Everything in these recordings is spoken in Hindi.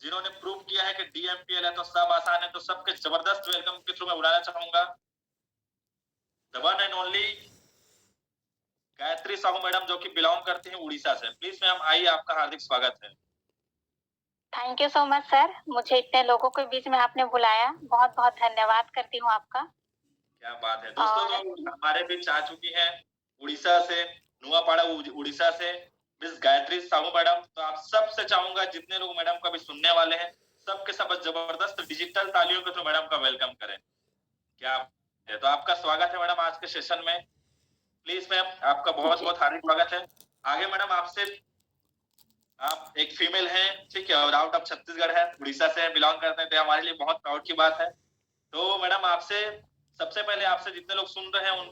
जिन्होंने प्रूव किया है कि डीएमपीएल है तो सब आसान है, तो सबके जबरदस्त वेलकम के थ्रू मैं बुलाना चाहूंगा the one and only Gayatri Sahu madam, जो कि बिलोंग करती हैं उड़ीसा से। प्लीज मैम आइए, आपका हार्दिक स्वागत है। Thank you so much sir, मुझे इतने लोगों के बीच में आपने बुलाया, बहुत बहुत धन्यवाद करती हूँ आपका। क्या बात है दोस्तों, तो हमारे बीच आ चुकी हैं उड़ीसा से, नुआपाड़ा उड़ीसा से मिस गायत्री साहू मैडम। तो आप सबसे चाहूंगा, जितने लोग मैडम को अभी सुनने वाले हैं, सबके सब जबरदस्त डिजिटल तालियों के थ्रू मैडम का वेलकम करें। क्या है, तो आपका स्वागत है मैडम आज के सेशन में। प्लीज मैम, आपका बहुत बहुत हार्दिक स्वागत है। आगे मैडम आपसे, आप एक फीमेल हैं, ठीक है, और आउट ऑफ छत्तीसगढ़ है, उड़ीसा से बिलोंग करते हैं, तो हमारे लिए बहुत प्राउड की बात है। तो मैडम आपसे सबसे पहले, आपसे जितने लोग सुन रहे हैं उन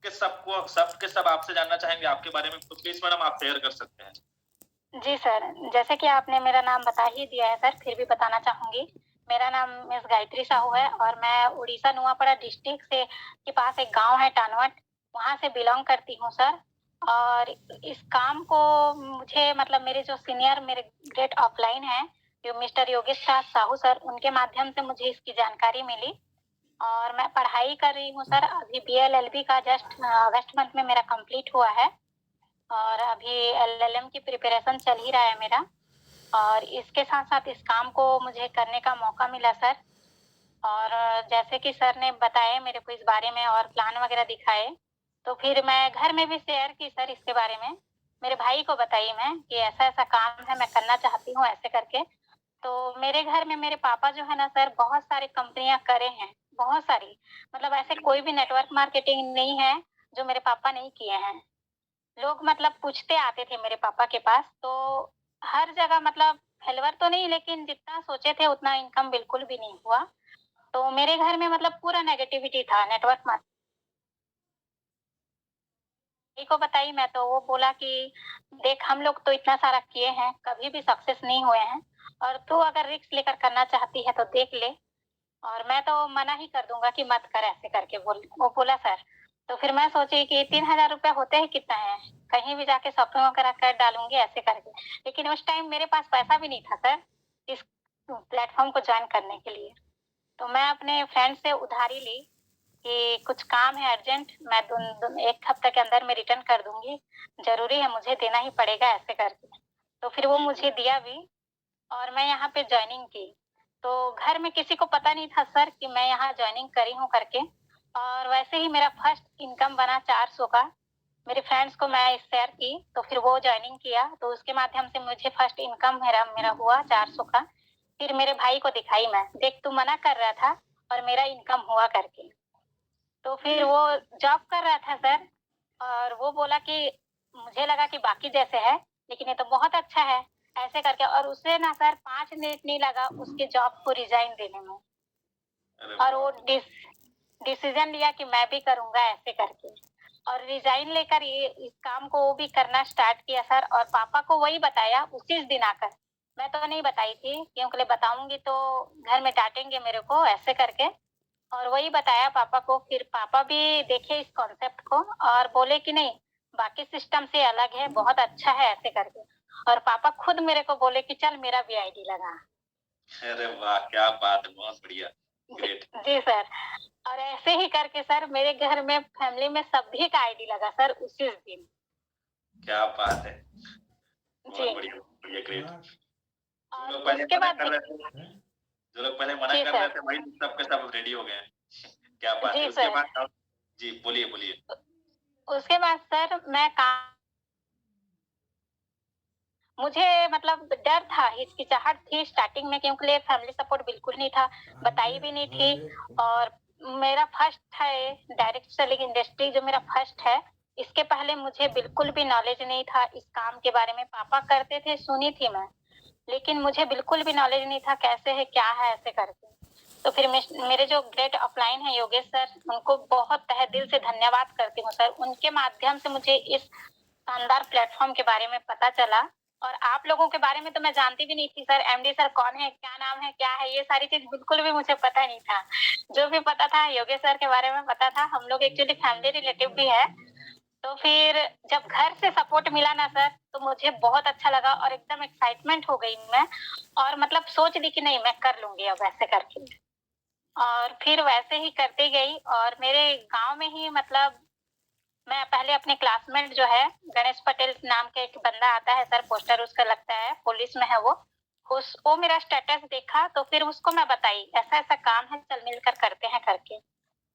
सबके सब आपसे जानना चाहेंगे आपके बारे में, तो प्लीज मैडम आप शेयर कर सकते हैं। जी सर, जैसे कि आपने मेरा नाम बता ही दिया है सर, फिर भी बताना चाहूंगी। मेरा नाम मिस गायत्री साहू है और मैं उड़ीसा नुआपाड़ा डिस्ट्रिक्ट से के पास एक गांव है टानवट, वहां से बिलोंग करती हूँ सर। और इस काम को मुझे मतलब मेरे जो सीनियर मेरे ग्रेट ऑफलाइन है, जो मिस्टर योगेश साहू सर, उनके माध्यम से मुझे इसकी जानकारी मिली और मैं पढ़ाई कर रही हूँ सर। अभी बीएलएलबी का जस्ट अगस्त मंथ में मेरा कंप्लीट हुआ है और अभी एलएलएम की प्रिपरेशन चल ही रहा है मेरा। और इसके साथ साथ इस काम को मुझे करने का मौका मिला सर। और जैसे कि सर ने बताया मेरे को इस बारे में और प्लान वगैरह दिखाए, तो फिर मैं घर में भी शेयर की सर इसके बारे में। मेरे भाई को बताई मैं कि ऐसा ऐसा काम है, मैं करना चाहती हूँ ऐसे करके। तो मेरे घर में मेरे पापा जो है ना सर, बहुत सारी कंपनियां करे हैं, बहुत सारी, मतलब ऐसे कोई भी नेटवर्क मार्केटिंग नहीं है जो मेरे पापा नहीं किए हैं। लोग मतलब पूछते आते थे मेरे पापा के पास, तो हर जगह मतलब फेल्योर तो नहीं, लेकिन जितना सोचे थे उतना इनकम बिल्कुल भी नहीं हुआ। तो मेरे घर में मतलब पूरा नेगेटिविटी था नेटवर्क मार्केटिंग को बताई मैं, तो वो बोला कि देख हम लोग तो इतना सारा किए हैं, कभी भी सक्सेस नहीं हुए हैं, और तू अगर रिस्क लेकर करना चाहती है तो देख ले, और मैं तो मना ही कर दूंगा कि मत कर, ऐसे करके वो बोला सर। तो फिर मैं सोची कि 3,000 रुपया होते ही कितना है, कहीं भी जाके शॉपिंग वगैरह कर डालूंगी ऐसे करके। लेकिन उस टाइम मेरे पास पैसा भी नहीं था सर इस प्लेटफॉर्म को ज्वाइन करने के लिए। तो मैं अपने फ्रेंड से उधारी ली कि कुछ काम है अर्जेंट, मैं एक हफ्ते के अंदर में रिटर्न कर दूंगी, जरूरी है मुझे देना ही पड़ेगा ऐसे करके। तो फिर वो मुझे दिया भी और मैं यहाँ पे ज्वाइनिंग की। तो घर में किसी को पता नहीं था सर कि मैं यहाँ ज्वाइनिंग करी हूँ करके। और वैसे ही मेरा फर्स्ट इनकम बना 400 का, मेरे फ्रेंड्स को मैं शेयर की, तो फिर वो ज्वाइनिंग किया, तो उसके माध्यम से मुझे फर्स्ट इनकम मेरा मेरा हुआ 400 का। फिर मेरे भाई को दिखाई मैं, देख तू मना कर रहा था और मेरा इनकम हुआ करके। तो फिर वो जॉब कर रहा था सर, और वो बोला कि मुझे लगा कि बाकी जैसे है, लेकिन ये तो बहुत अच्छा है ऐसे करके। और उसे ना सर 5 मिनट नहीं लगा उसके जॉब को रिजाइन देने में, और वो डिसीजन लिया कि मैं भी करूंगा ऐसे करके, और रिजाइन लेकर ये इस काम को वो भी करना स्टार्ट किया सर। और पापा को वही बताया उसी दिन आकर, मैं तो नहीं बताई थी क्योंकि बताऊंगी तो घर में डांटेंगे मेरे को ऐसे करके। और वही बताया पापा को, फिर पापा भी देखे इस कॉन्सेप्ट को और बोले कि नहीं, बाकी सिस्टम से अलग है, बहुत अच्छा है ऐसे करके। और पापा खुद मेरे को बोले कि चल मेरा भी आईडी लगा। अरे वाह, क्या बात है, बहुत बढ़िया, ग्रेट। जी सर। और ऐसे ही करके सर मेरे घर में फैमिली में सभी का आईडी लगा सर उसी दिन। क्या बात है, जी। बहुत बढ़िया, बढ़िया, ग्रेट। और जो लोग पहले उसके मना बाद कर रहे थे, जो लोग पहले मना जी कर रहे सर। थे, वही सबके सब रेडी हो गए। क्या बात है, जी उसके सर। बाद जी बोलिए बोलिए। उसके बाद सर मैं काम, मुझे मतलब डर था, हिचकिचाहट थी स्टार्टिंग में, क्योंकि फैमिली सपोर्ट बिल्कुल नहीं था, बताई भी नहीं थी। और मेरा फर्स्ट है डायरेक्ट सेलिंग इंडस्ट्री, जो मेरा फर्स्ट है, इसके पहले मुझे बिल्कुल भी नॉलेज नहीं था इस काम के बारे में। पापा करते थे, सुनी थी मैं, लेकिन मुझे बिल्कुल भी नॉलेज नहीं था कैसे है क्या है ऐसे करके। तो फिर मेरे जो ग्रेट ऑफलाइन है योगेश सर, उनको बहुत तहे दिल से धन्यवाद करती हूँ सर। उनके माध्यम से मुझे इस शानदार प्लेटफॉर्म के बारे में पता चला। और आप लोगों के बारे में तो मैं जानती भी नहीं थी सर, एमडी सर कौन है, क्या नाम है, क्या है, ये सारी चीज बिल्कुल भी मुझे पता नहीं था। जो भी पता था योगेश सर के बारे में पता था। हम लोग एक्चुअली फैमिली रिलेटिव भी है, तो फिर जब घर से सपोर्ट मिला ना सर, तो मुझे बहुत अच्छा लगा और एकदम एक्साइटमेंट हो गई मैं और मतलब सोच ली कि नहीं मैं कर लूँगी अब ऐसे करके। और फिर वैसे ही करती गई और मेरे गाँव में ही मतलब मैं पहले अपने क्लासमेट जो है, गणेश पटेल नाम का एक बंदा आता है सर, पोस्टर उसका लगता है, पुलिस में है वो। वो मेरा स्टेटस देखा तो फिर उसको मैं बताई, ऐसा-ऐसा काम है, चल मिलकर करते हैं करके।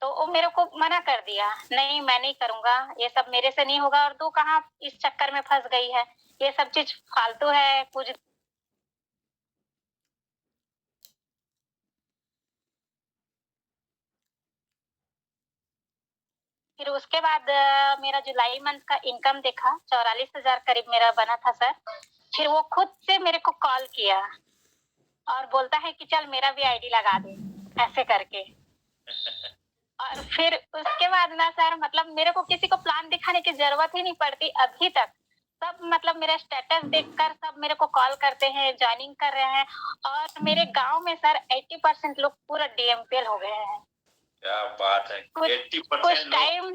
तो वो मेरे को मना कर दिया, नहीं मैं नहीं करूँगा, ये सब मेरे से नहीं होगा और तू कहाँ इस चक्कर में फँस गई है, ये सब चीज़ फालतू है, कुछ फिर उसके बाद मेरा जुलाई मंथ का इनकम देखा, 44,000 करीब मेरा बना था सर। फिर वो खुद से मेरे को कॉल किया और बोलता है कि चल मेरा भी आईडी लगा दे, ऐसे करके। और फिर उसके बाद ना सर मतलब मेरे को किसी को प्लान दिखाने की ज़रूरत ही नहीं पड़ती अभी तक। सब मतलब मेरा स्टेटस देखकर सब मेरे को कॉल करते हैं, जॉइनिंग कर रहे हैं और मेरे गाँव में सर 80% लोग पूरा डीएमपीएल हो गए हैं। क्या बात है! कुछ 80% कुछ लोग टाइम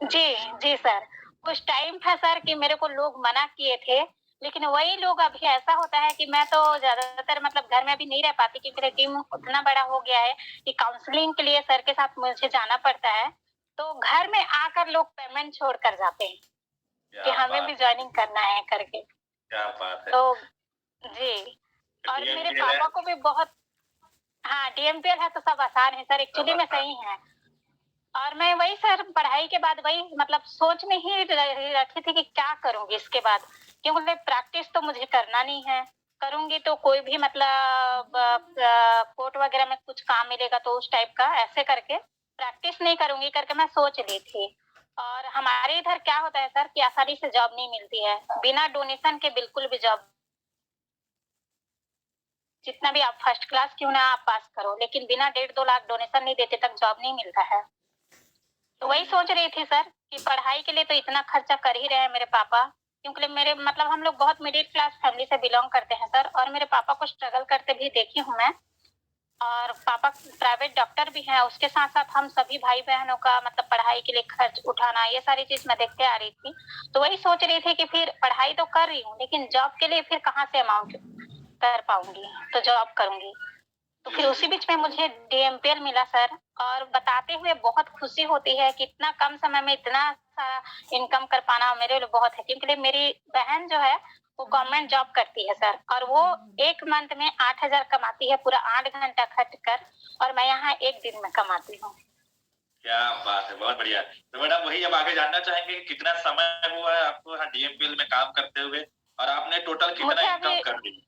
जी, जी सर। कुछ टाइम था सर कि मेरे को लोग मना किए थे, लेकिन वही लोग अभी ऐसा होता है कि मैं तो ज़्यादातर मतलब घर में भी नहीं रह पाती क्योंकि मेरी टीम उतना बड़ा हो गया है कि काउंसलिंग के लिए सर के साथ मुझे जाना पड़ता है। तो घर में आकर लोग पेमेंट छोड़ कर जाते हैं कि क्या हमें भी बात जॉइनिंग करना है करके। क्या बात है! तो जी, और मेरे डीएमपीएल है, पापा को भी बहुत हाँ, डीएमपीएल है तो सब आसान है सर, सब एक्चुअली में आसान सही है। और मैं वही सर पढ़ाई के बाद वही मतलब सोच में ही रखी थी कि क्या करूँगी इसके बाद, क्योंकि प्रैक्टिस तो मुझे करना नहीं है। करूँगी तो कोई भी मतलब कोर्ट वगैरह में कुछ काम मिलेगा तो उस टाइप का ऐसे करके प्रैक्टिस नहीं करूँगी करके मैं सोच ली थी। और हमारे इधर क्या होता है सर कि आसानी से जॉब नहीं मिलती है, बिना डोनेशन के बिल्कुल भी जॉब जितना भी आप फर्स्ट क्लास क्यों ना आप पास करो, लेकिन बिना 1.5-2 लाख डोनेशन नहीं देते तक जॉब नहीं मिलता है। तो वही सोच रही थी सर कि पढ़ाई के लिए तो इतना खर्चा कर ही रहे हैं मेरे पापा, क्योंकि मेरे मतलब हम लोग बहुत मिडिल क्लास फैमिली से बिलॉन्ग करते हैं सर और मेरे पापा को स्ट्रगल करते भी देखी हूँ मैं। और पापा प्राइवेट डॉक्टर भी हैं, उसके साथ-साथ हम सभी भाई-बहनों का मतलब पढ़ाई के लिए खर्च उठाना, ये सारी चीज़ मैं देखते आ रही थी। तो वही सोच रही थी कि फिर पढ़ाई तो कर रही हूँ, लेकिन जॉब के लिए फिर कहाँ से अमाउंट कर पाऊँगी, तो जॉब करूँगी। तो जी, फिर जी, उसी जी। बीच में मुझे डीएमपीएल मिला सर और बताते हुए बहुत खुशी होती है कि इतना कम समय में इतना सारा इनकम कर पाना मेरे लिए बहुत है, क्योंकि मेरी बहन जो है वो गवर्नमेंट जॉब करती है सर और वो 1 मंथ में 8,000 कमाती है पूरा 8 घंटा खट कर और मैं यहाँ 1 दिन में कमाती हूँ। क्या बात है! बहुत बढ़िया। तो मैडम वही अब आगे जानना चाहेंगे कि कितना समय हुआ है आपको यहाँ डीएमपीएल में काम करते हुए और आपने टोटल कितना मुझे इनकम अभी कर ली?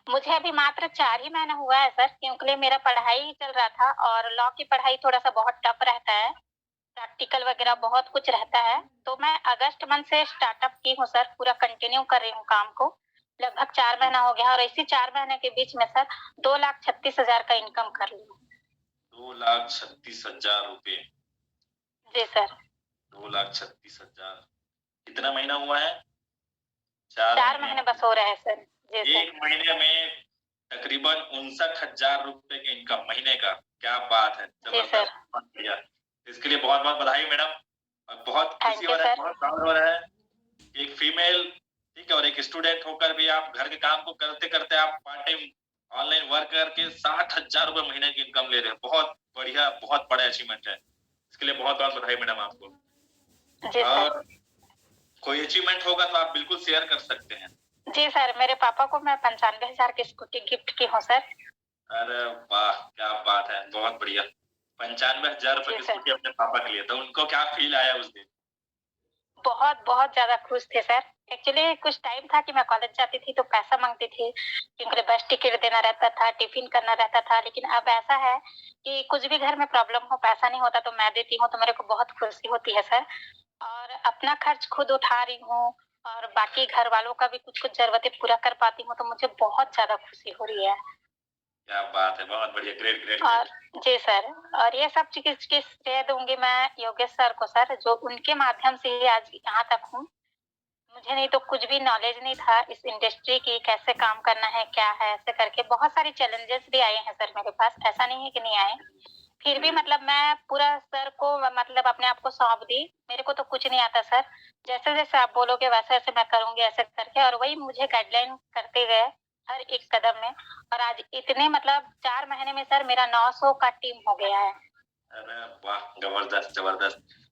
मुझे अभी मात्र 4 ही महीना हुआ है सर, क्योंकि मेरा पढ़ाई ही चल रहा था और लॉ की पढ़ाई थोड़ा-सा बहुत टफ रहता है। प्रैक्टिकल वगैरह बहुत कुछ रहता है, तो मैं अगस्त मंथ से स्टार्टअप की हूँ सर, पूरा कंटिन्यू कर रही हूँ काम को। लगभग 4 महीना हो गया और इसी 4 महीने के बीच में सर 2,36,000 का इनकम कर ली हूँ। 2,36,000 रुपए, जी सर, 2,36,000 कितना महीना हुआ है? 4 4 महीने महीने बस हो रहे हैं सर। जी सर, 1 महीने में तकरीबन 59,000 रुपए के इनकम महीने का। क्या बात है! जी सर। जबरदस्त, बहुत बढ़िया। इसके लिए बहुत-बहुत बधाई मैडम और बहुत खुशी थैंक हो यू रहा है, सर। बहुत प्राउड हो रहा है। एक फीमेल ठीक है और एक स्टूडेंट होकर भी आप घर के काम को करते-करते आप पार्ट टाइम ऑनलाइन वर्क करके 60,000 रुपए महीने की इनकम ले रहे हैं। बहुत बढ़िया, बहुत बड़ा अचीवमेंट है। इसके लिए बहुत-बहुत बधाई मैडम आपको। जी सर। और कोई अचीवमेंट होगा तो आप बिल्कुल शेयर कर सकते हैं। जी सर, मेरे पापा को मैं 95,000 की स्कूटी गिफ्ट की हूँ सर। अरे वाह! क्या बात है, बहुत बढ़िया। 95,000 रुपए जी की सर। स्कूटी अपने पापा के लिए, तो उनको क्या फ़ील आया उस दिन? बहुत ज़्यादा खुश थे सर। एक्चुअली कुछ टाइम था कि मैं कॉलेज जाती थी तो पैसा माँगती थी, क्योंकि बस टिकट देना रहता था, टिफ़िन करना रहता था। लेकिन अब ऐसा है कि कुछ भी घर में प्रॉब्लम हो, पैसा नहीं होता तो मैं देती हूँ, तो मेरे को बहुत खुशी होती है सर। और अपना खर्च खुद उठा रही हूँ और बाकी घरवालों का भी कुछ-कुछ ज़रूरतें पूरा कर पाती हूँ, तो मुझे बहुत ज़्यादा खुशी हो रही है। क्या बात है, बहुत बढ़िया, ग्रेट, ग्रेट, और ग्रेट। जी सर, और ये सब चीज़ किसकी श्रेय दूँगी मैं योगेश सर को सर, जो उनके माध्यम से ही आज यहाँ तक हूँ। मुझे नहीं तो कुछ भी नॉलेज नहीं था इस इंडस्ट्री की, कैसे काम करना है, क्या है, ऐसे करके बहुत सारे चैलेंजेस भी आए हैं सर मेरे पास, ऐसा नहीं है कि नहीं आए। फिर भी मतलब मैं पूरा सर को मतलब अपने आप को सौंप दी। मेरे को तो कुछ नहीं आता सर। जैसे-जैसे आप बोलोगे वैसे-वैसे मैं करूँगी ऐसे करके, और वही मुझे गाइडलाइन करते गए हर एक कदम में, और आज इतने मतलब 4 महीने में सर मेरा 900 का टीम हो गया है। अरे वाह! जबरदस्त, जबरदस्त।